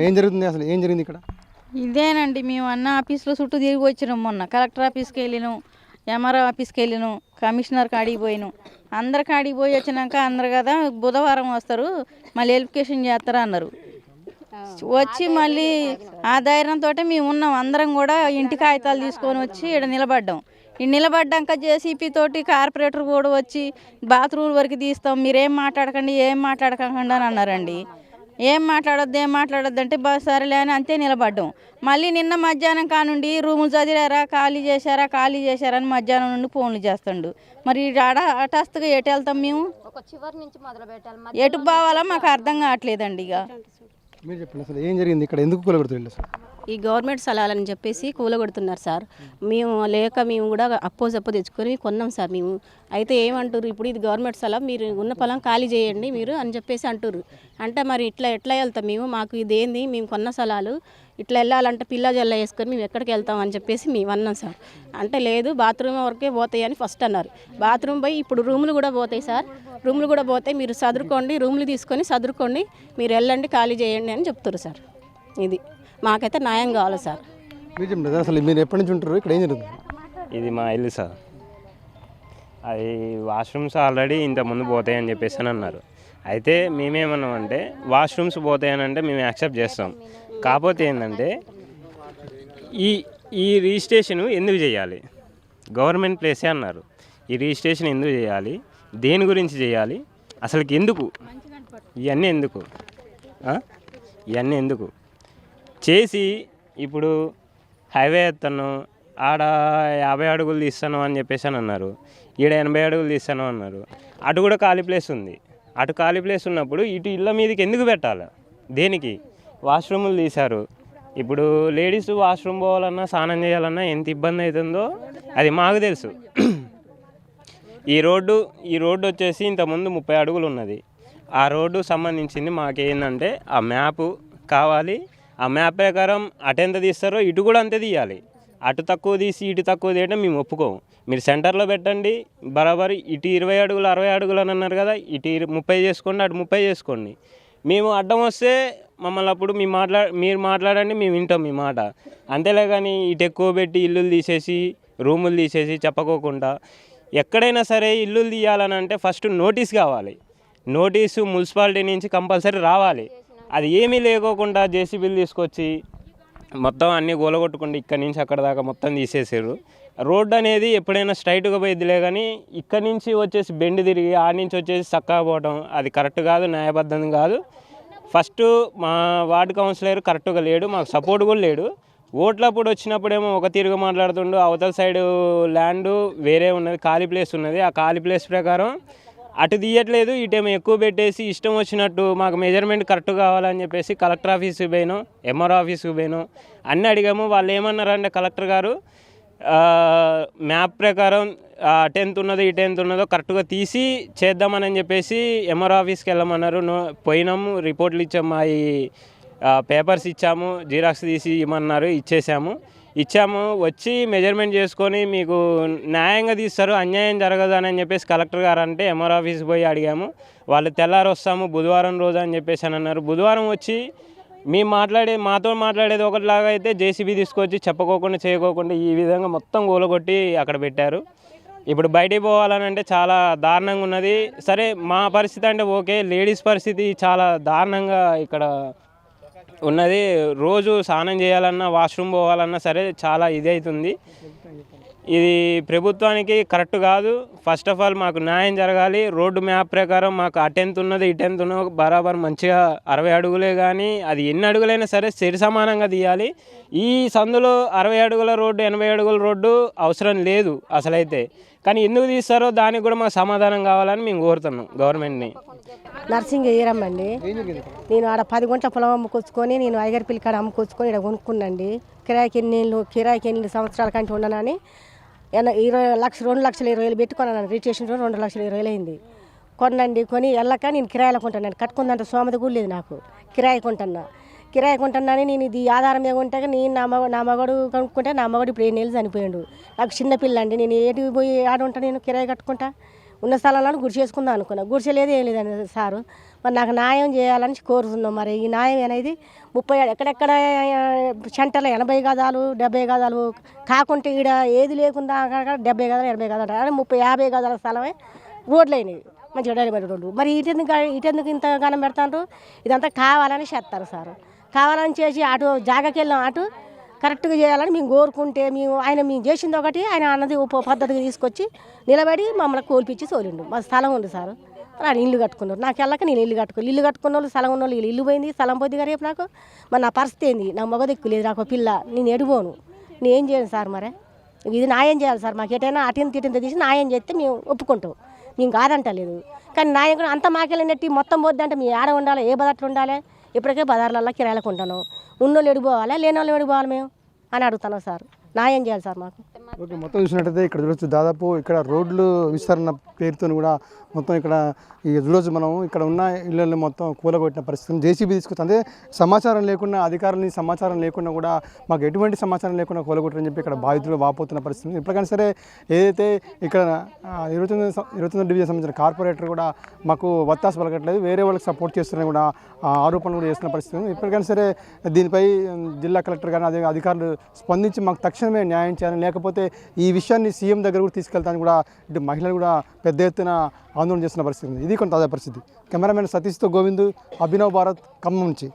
ఏం జరుగుతుంది, అసలు ఏం జరిగింది ఇక్కడ? ఇదేనండి, మేము అన్న ఆఫీస్లో చుట్టూ తిరిగి వచ్చినాం. మొన్న కలెక్టర్ ఆఫీస్కి వెళ్ళినాం, ఎంఆర్ఓ ఆఫీస్కి వెళ్ళినాం, కమిషనర్ కాడికి పోయినాం. అందరి కాడికి పోయి వచ్చినాక అందరు కదా బుధవారం వస్తారు, మళ్ళీ వెరిఫికేషన్ చేస్తారు అన్నారు. వచ్చి మళ్ళీ ఆ ధైర్యంతో మేము ఉన్నాం. అందరం కూడా ఇంటి కాగితాలు తీసుకొని వచ్చి ఇక్కడ నిలబడ్డాం. ఈ నిలబడ్డాక జేసీపీ తోటి కార్పొరేటర్ కూడా వచ్చి బాత్రూమ్ వరకు తీస్తాం, మీరేం మాట్లాడకండి ఏం మాట్లాడకండి అని అన్నారండి. ఏం మాట్లాడొద్దు అంటే సరేలే అని అంతే నిలబడ్డాం. మళ్ళీ నిన్న మధ్యాహ్నం కానుండి రూములు చదివారా, ఖాళీ చేశారా అని మధ్యాహ్నం నుండి ఫోన్లు చేస్తాడు. మరి హఠాత్తుగా ఎటు వెళ్తాం మేము, ఎటు పోవాలో మాకు అర్థం కావట్లేదండి. ఇక మీరు చెప్పండి, అసలు ఏం జరిగింది ఇక్కడ, ఎందుకు కూలగొడుతుంది? ఈ గవర్నమెంట్ స్థలాలని చెప్పేసి కూలగొడుతున్నారు సార్. మేము కూడా అప్పో తెచ్చుకొని కొన్నాం సార్ మేము. అయితే ఏమంటారు, ఇప్పుడు ఇది గవర్నమెంట్ స్థలం, మీరు ఉన్న పొలం ఖాళీ చేయండి మీరు అని చెప్పేసి అంటారు. అంటే మరి ఎట్లా వెళ్తాం మేము, మాకు ఇదేంది, మేము కొన్న స్థలాలు ఇట్లా వెళ్ళాలంటే పిల్ల జల్ల వేసుకొని మేము ఎక్కడికి వెళ్తాం అని చెప్పేసి మేము అన్నాం సార్. అంటే లేదు బాత్రూమ్ వరకే పోతాయి అని ఫస్ట్ అన్నారు. బాత్రూమ్ పోయి ఇప్పుడు రూములు కూడా పోతాయి సార్, రూములు కూడా పోతాయి, మీరు చదువుకోండి, రూములు తీసుకొని చదువుకోండి, మీరు వెళ్ళండి ఖాళీ చేయండి అని చెప్తారు సార్. ఇది మాకైతే న్యాయం కావాలి సార్. అసలు మీరు ఎప్పటి నుంచి ఉంటారు ఇక్కడ, ఏం జరుగుతుంది? ఇది మా ఇల్లు సార్. అది వాష్రూమ్స్ ఆల్రెడీ ఇంతకుముందు పోతాయని చెప్పేసి అని అన్నారు. అయితే మేమేమన్నామంటే వాష్రూమ్స్ పోతాయని అంటే మేము యాక్సెప్ట్ చేస్తాం. కాకపోతే ఏంటంటే ఈ రిజిస్ట్రేషన్ ఎందుకు చేయాలి, గవర్నమెంట్ ప్లేసే అన్నారు. ఈ రిజిస్ట్రేషన్ ఎందుకు చేయాలి, దేని గురించి చేయాలి, అసలుకి ఎందుకు, ఇవన్నీ ఎందుకు చేసి ఇప్పుడు హైవే ఎత్తాను, ఆడ 50 అడుగులు తీస్తాను అని చెప్పేసి అని అన్నారు, ఈడ 80 అడుగులు తీస్తాను అన్నారు. అటు కూడా ఖాళీ ప్లేస్ ఉంది. అటు ఖాళీ ప్లేస్ ఉన్నప్పుడు ఇటు ఇళ్ళ మీదకి ఎందుకు పెట్టాలి, దేనికి? వాష్రూములు తీశారు. ఇప్పుడు లేడీస్ వాష్రూమ్ పోవాలన్నా స్నానం చేయాలన్నా ఎంత ఇబ్బంది అవుతుందో అది మాకు తెలుసు. ఈ రోడ్డు వచ్చేసి ఇంతకుముందు 30 అడుగులు ఉన్నది. ఆ రోడ్డు సంబంధించింది మాకేందంటే ఆ మ్యాప్ కావాలి. ఆ మ్యాప్ ప్రకారం అటు ఎంత తీస్తారో ఇటు కూడా అంతే తీయాలి. అటు తక్కువ తీసి ఇటు తక్కువ తీయడం మేము ఒప్పుకోము. మీరు సెంటర్లో పెట్టండి బరాబర్, ఇటు 20 అడుగులు 60 అడుగులు అని అన్నారు కదా, ఇటు 30 చేసుకోండి, అటు 30 చేసుకోండి. మేము అడ్డం వస్తే మమ్మల్ని అప్పుడు మీరు మాట్లాడండి, మేము వింటాం మీ మాట. అంతేలే కానీ ఇటు ఎక్కువ పెట్టి ఇల్లులు తీసేసి రూములు తీసేసి చెప్పకోకుండా, ఎక్కడైనా సరే ఇల్లులు తీయాలని అంటే ఫస్ట్ నోటీస్ కావాలి. నోటీసు మున్సిపాలిటీ నుంచి కంపల్సరీ రావాలి. అది ఏమీ లేకోకుండా జేసీబీలు తీసుకొచ్చి మొత్తం అన్నీ గోలగొట్టుకుంటే ఇక్కడి నుంచి అక్కడ దాకా మొత్తం తీసేసారు. రోడ్డు అనేది ఎప్పుడైనా స్ట్రైట్గా పోయిద్దిలే కానీ ఇక్కడి నుంచి వచ్చేసి బెండ్ తిరిగి ఆడి నుంచి వచ్చేసి చక్కగా పోవడం అది కరెక్ట్ కాదు, న్యాయబద్ధం కాదు. ఫస్ట్ మా వార్డు కౌన్సిలర్ కరెక్ట్గా లేడు, మాకు సపోర్ట్ కూడా లేడు. ఓట్లప్పుడు వచ్చినప్పుడేమో ఒక తీరుగా మాట్లాడుతుండు, అవతల సైడు ల్యాండ్ వేరే ఉన్నది, ఖాళీ ప్లేస్ ఉన్నది. ఆ ఖాళీ ప్లేస్ ప్రకారం అటు తీయట్లేదు, ఇటేమో ఎక్కువ పెట్టేసి ఇష్టం వచ్చినట్టు మాకు మెజర్మెంట్ కరెక్ట్ కావాలని చెప్పేసి కలెక్టర్ ఆఫీస్కి పోయినాం, ఎంఆర్ఓ ఆఫీస్కి పోయినాం, అన్నీ అడిగాము. వాళ్ళు ఏమన్నారంటే కలెక్టర్ గారు మ్యాప్ ప్రకారం అటు ఎంత ఉన్నదో ఇటు ఎంత ఉన్నదో కరెక్ట్గా తీసి చేద్దామని చెప్పేసి ఎంఆర్ఓ ఆఫీస్కి వెళ్ళమన్నారు. పోయినాము, రిపోర్ట్లు ఇచ్చాము, మా పేపర్స్ ఇచ్చాము, జిరాక్స్ తీసి ఇవ్వమన్నారు, ఇచ్చాము. వచ్చి మెజర్మెంట్ చేసుకొని మీకు న్యాయంగా తీస్తారు, అన్యాయం జరగదు అని చెప్పేసి కలెక్టర్ గారు అంటే ఎంఆర్ ఆఫీస్కి పోయి అడిగాము. వాళ్ళు తెల్లారి వస్తాము బుధవారం రోజు అని చెప్పేసి అని అన్నారు. బుధవారం వచ్చి మాతో మాట్లాడేది ఒకటిలాగా అయితే జేసీబీ తీసుకొచ్చి చెప్పకోకుండా చేయకోకుండా ఈ విధంగా మొత్తం గోలగొట్టి అక్కడ పెట్టారు. ఇప్పుడు బయటికి పోవాలని అంటే చాలా దారుణంగా ఉన్నది. సరే మా పరిస్థితి అంటే ఓకే, లేడీస్ పరిస్థితి చాలా దారుణంగా ఇక్కడ ఉన్నది. రోజు స్నానం చేయాలన్నా వాష్రూమ్ పోవాలన్నా సరే చాలా ఇది అవుతుంది. ఇది ప్రభుత్వానికి కరెక్ట్ కాదు. ఫస్ట్ ఆఫ్ ఆల్ మాకు న్యాయం జరగాలి. రోడ్డు మ్యాప్ ప్రకారం మాకు అటెంత్ ఉన్నది ఇటెంత్ ఉన్నదో బరాబర్ మంచిగా 60 అడుగులే కానీ అది ఎన్ని అడుగులైనా సరే సరి సమానంగా తీయాలి. ఈ సందులో 60 అడుగుల రోడ్డు 80 అడుగుల రోడ్డు అవసరం లేదు అసలైతే. కానీ ఎందుకు తీస్తారో దానికి కూడా మాకు సమాధానం కావాలని మేము కోరుతున్నాం గవర్నమెంట్ని. నర్సింగ్ చేయరమ్మండి. నేను ఆడ 10 గుంటల పొలం అమ్ముకొచ్చుకొని నేను ఐగర్పిల్లి కాడ అమ్ముకొచ్చుకొని ఇక్కడ కొనుక్కున్నాండి. కిరాయికి ఎన్ని సంవత్సరాల కంటే ఉండనని 2 లక్షల 20,000 పెట్టుకున్నాను. రిజిస్ట్రేషన్ 2,20,000 అయింది. కొనండి కొని వెళ్ళక నేను కిరాయిలకు కొంటాను. కట్టుకుందంటే సోమత కూడా లేదు నాకు. కిరాయి కొంటున్నాను నేను. ఇది ఆధారం మీద ఉంటే నేను నా మగడు కనుక్కుంటే నా మగడు ఇప్పుడు 7 నెలలు చనిపోయాడు. నాకు చిన్న పిల్ల అండి. నేను ఏటి పోయి ఆడ ఉంటాను, నేను కిరాయి కట్టుకుంటా ఉన్న స్థలంలో గుడిసె వేసుకుందాం అనుకున్నా, గుడిసె లేదు ఏం లేదండి సారు. మరి నాకు న్యాయం చేయాలని కోరుతున్నాం. మరి ఈ న్యాయం అనేది 30 ఎక్కడెక్కడ సెంటర్లో 80 గజాలు 70 గజాలు కాకుంటే ఈడ ఏది లేకుండా అక్కడ 70 గజాలు 80 గజాలు అంటే 30-50 గజాల స్థలమే రోడ్లు అయినాయి, మంచిగా డెలివరీ రోడ్లు. మరి ఇటెందుకు ఇంత గానం పెడతారు? ఇదంతా కావాలని చేస్తారు సార్. కావాలని చేసి అటు జాగాకి వెళ్ళాం, అటు కరెక్ట్గా చేయాలని మేము కోరుకుంటే మేము చేసింది ఒకటి, ఆయన అన్నది పద్ధతిగా తీసుకొచ్చి నిలబడి మమ్మల్ని కోల్పించి తోలిండు. మా స్థలం ఉంది సార్, ఆయన ఇల్లు కట్టుకున్నారు. నాకు వెళ్ళక నేను ఇల్లు కట్టుకున్న వాళ్ళు స్థలం ఉన్న వాళ్ళు ఇల్లు పోయింది, స్థలం పోయింది కదా రేపు నాకు. మరి నా పరిస్థితి ఏంది? నాకు మగ దిక్కు లేదు, నాకు పిల్ల, నేను ఎడిపోను, నేను ఏం చేయను సార్. మరి ఇది న్యాయం చేయాలి సార్. మాకు ఎటైనా అటింత తీసి న్యాయం చేస్తే మేము ఒప్పుకుంటాం, మేము కాదంటలేదు. కానీ న్యాయం కూడా అంతా మాకెళ్ళినట్టు మొత్తం పోద్దంటే మీ ఆడ ఉండాలి, ఏ బజార్లు ఉండాలి? ఇప్పటికే బజార్లలో కిరాయిలకు ఉంటాను, ఉన్నోళ్ళు ఎడిపోవాలి, లేని వాళ్ళు ఎడిపోవాలి మేము అని అడుగుతున్నాం సార్. న్యాయం చేయాలి సార్ మాకు. ఓకే, మొత్తం చూసినట్టయితే ఇక్కడ చూడొచ్చు, దాదాపు ఇక్కడ రోడ్లు విస్తరణ పేరుతో కూడా మొత్తం ఇక్కడ ఈ చూడొచ్చు మనం ఇక్కడ ఉన్న ఇళ్ళని మొత్తం కూలగొట్టిన పరిస్థితి. జేసీబీ తీసుకొచ్చి అంటే సమాచారం లేకుండా, అధికారులని సమాచారం లేకుండా కూడా, మాకు ఎటువంటి సమాచారం లేకుండా కూలగొట్టని చెప్పి ఇక్కడ బాధితులు వాపోతున్న పరిస్థితి. ఇప్పటికైనా సరే ఏదైతే ఇక్కడ 29 డివిజన్ సంబంధించిన కార్పొరేటర్ కూడా మాకు వత్తాసు పలకట్లేదు, వేరే వాళ్ళకి సపోర్ట్ చేస్తున్నా కూడా ఆరోపణలు కూడా చేస్తున్న పరిస్థితి. ఇప్పటికైనా సరే దీనిపై జిల్లా కలెక్టర్ కానీ అదే అధికారులు స్పందించి మాకు తక్షణమే న్యాయం చేయాలని, లేకపోతే ఈ విషయాన్ని సీఎం దగ్గర కూడా తీసుకెళ్తాను కూడా ఇటు మహిళలు కూడా పెద్ద ఎత్తున ఆందోళన చేస్తున్న పరిస్థితి ఉంది. ఇది కొంత తాజా పరిస్థితి. కెమెరామెన్ సతీష్తో గోవింద్, అభినవ్ భారత్, ఖమ్మం నుంచి.